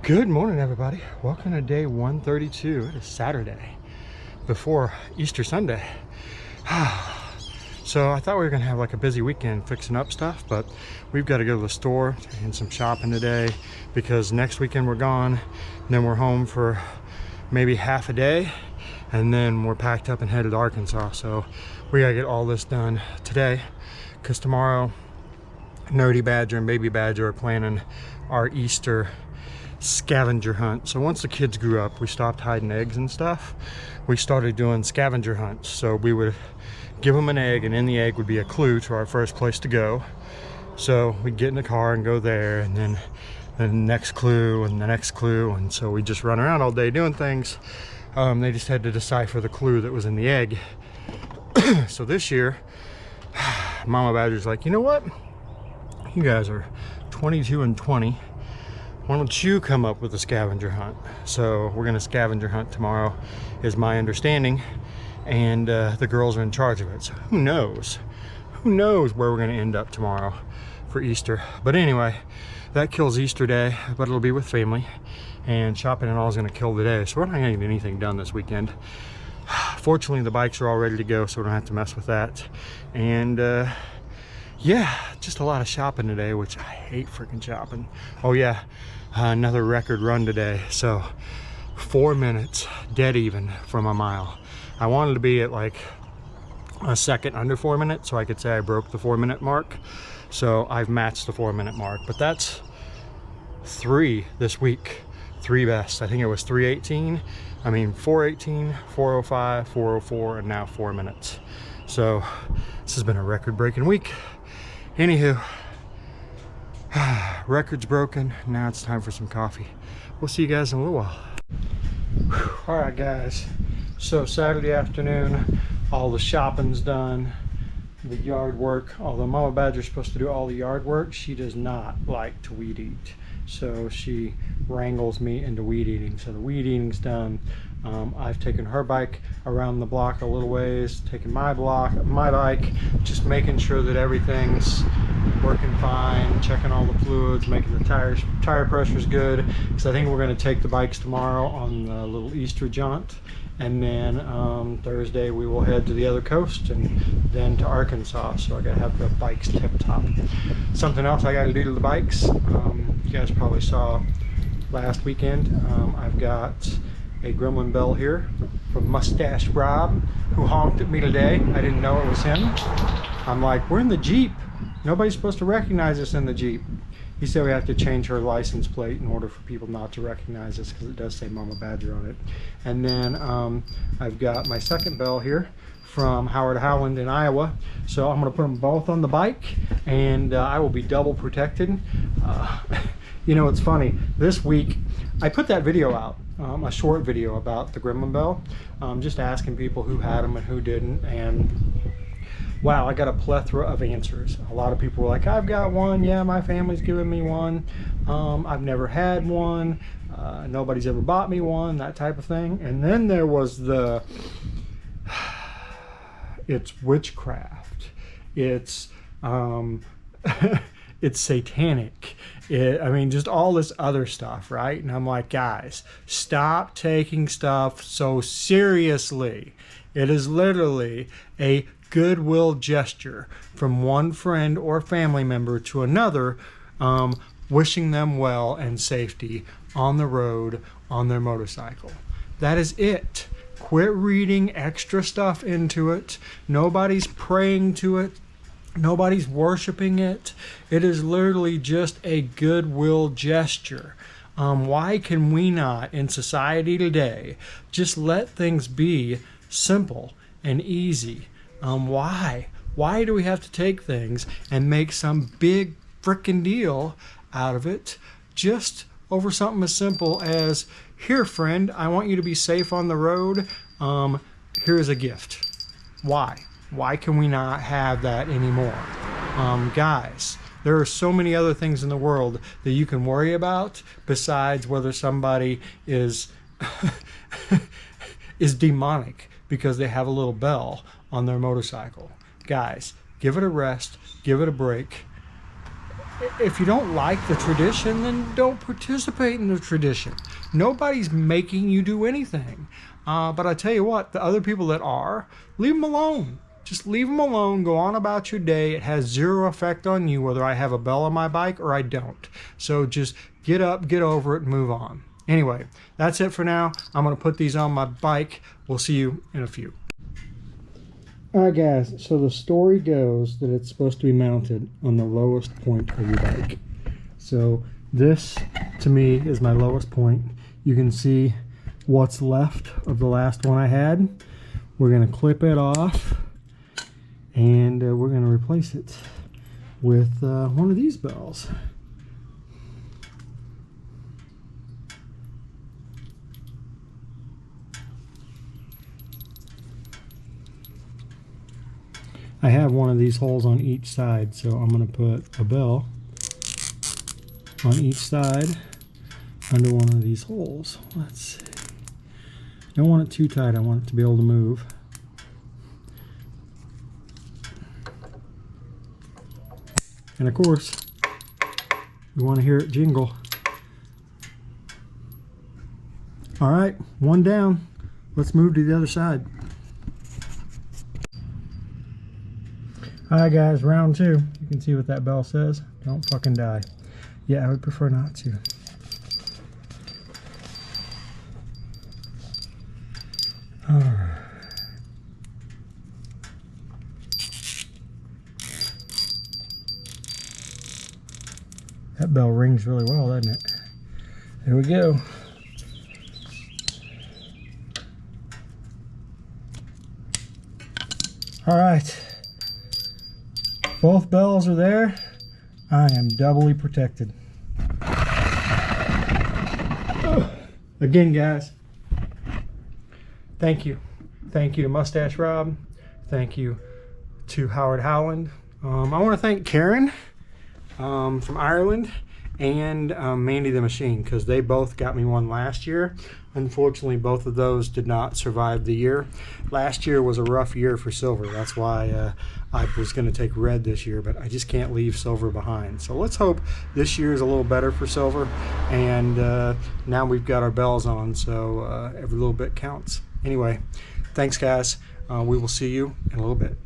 Good morning, everybody. Welcome to day 132. It is Saturday before Easter Sunday. So I thought we were gonna have like a busy weekend fixing up stuff, but we've got to go to the store and some shopping today because next weekend we're gone, and then we're home for maybe half a day, and then we're packed up and headed to Arkansas. So we gotta get all this done today because tomorrow Nerdy Badger and Baby Badger are planning our Easter scavenger hunt. So once the kids grew up, we stopped hiding eggs and stuff. We started doing scavenger hunts. So we would give them an egg, and in the egg would be a clue to our first place to go. So we'd get in the car and go there, and then the next clue and the next clue, and so we just run around all day doing things. They just had to decipher the clue that was in the egg. So this year Mama Badger's like, you know what, you guys are 22 and 20, why don't you come up with a scavenger hunt? So we're gonna scavenger hunt tomorrow, is my understanding, and the girls are in charge of it. So who knows where we're gonna end up tomorrow for Easter. But anyway, that kills Easter day, but it'll be with family, and shopping and all is gonna kill the day. So we're not gonna get anything done this weekend. Fortunately, the bikes are all ready to go, so we don't have to mess with that. And yeah, just a lot of shopping today, which I hate freaking shopping. Oh yeah, another record run today. So 4 minutes dead even from a mile. I wanted to be at like a second under 4 minutes so I could say I broke the 4 minute mark. So I've matched the 4 minute mark, but that's 3 this week, 3 best. I think it was 3:18. I mean 4:18, 4:05, 4:04, and now 4 minutes. So this has been a record breaking week. Anywho, record's broken. Now it's time for some coffee. We'll see you guys in a little while. All right, guys. So Saturday afternoon, all the shopping's done, the yard work. Although Mama Badger's supposed to do all the yard work, she does not like to weed eat. So she wrangles me into weed eating. So the weed eating's done. I've taken her bike around the block a little ways, taken my bike, just making sure that everything's working fine, checking all the fluids, making the tire pressure's good, because I think we're going to take the bikes tomorrow on the little Easter jaunt, and then Thursday we will head to the other coast and then to Arkansas. So I gotta have the bikes tip top. Something else I gotta do to the bikes, you guys probably saw last weekend, I've got a Gremlin bell here from Mustache Rob, who honked at me today. I didn't know it was him. I'm like, we're in the Jeep. Nobody's supposed to recognize us in the Jeep. He said we have to change her license plate in order for people not to recognize us, because it does say Mama Badger on it. And then I've got my second bell here from Howard Howland in Iowa. So I'm gonna put them both on the bike, and I will be double protected. You know, it's funny, this week I put that video out, a short video about the Gremlin bell, just asking people who had them and who didn't, and wow, I got a plethora of answers. A lot of people were like, I've got one, yeah, my family's given me one, I've never had one, nobody's ever bought me one, that type of thing. And then there was the, it's witchcraft, it's it's satanic, I mean, just all this other stuff, right? And I'm like, guys, stop taking stuff so seriously. It is literally a goodwill gesture from one friend or family member to another, wishing them well and safety on the road on their motorcycle. That is it. Quit reading extra stuff into it. Nobody's praying to it. Nobody's worshiping it. It is literally just a goodwill gesture. Why can we not, in society today, just let things be simple and easy? Why do we have to take things and make some big frickin' deal out of it just over something as simple as, here friend, I want you to be safe on the road, here's a gift. Why can we not have that anymore? Guys, there are so many other things in the world that you can worry about besides whether somebody is is demonic because they have a little bell on their motorcycle. Guys, give it a rest, give it a break. if you don't like the tradition, then don't participate in the tradition. Nobody's making you do anything. But I tell you what, the other people that are, leave them alone. Just leave them alone. Go on about your day. It has zero effect on you whether I have a bell on my bike or I don't. So just get up, get over it, and move on. Anyway, that's it for now. I'm going to put these on my bike. We'll see you in a few. Alright guys, so the story goes that it's supposed to be mounted on the lowest point of your bike. So this, to me, is my lowest point. You can see what's left of the last one I had. We're going to clip it off, and we're going to replace it with one of these bells. I have one of these holes on each side, so I'm going to put a bell on each side under one of these holes. Let's see. I don't want it too tight. I want it to be able to move. And of course, we want to hear it jingle. All right, one down. Let's move to the other side. Alright guys, round 2. You can see what that bell says. Don't fucking die. Yeah, I would prefer not to. Alright. That bell rings really well, doesn't it? There we go. Alright. Both bells are there. I am doubly protected. Again, guys, thank you. Thank you to Mustache Rob. Thank you to Howard Howland. I want to thank Karen from Ireland and Mandy the Machine, because they both got me one last year. Unfortunately, both of those did not survive the year. Last year was a rough year for silver. That's why I was going to take red this year, but I just can't leave silver behind. So let's hope this year is a little better for silver. And now we've got our bells on, so every little bit counts. Anyway, thanks guys. We will see you in a little bit.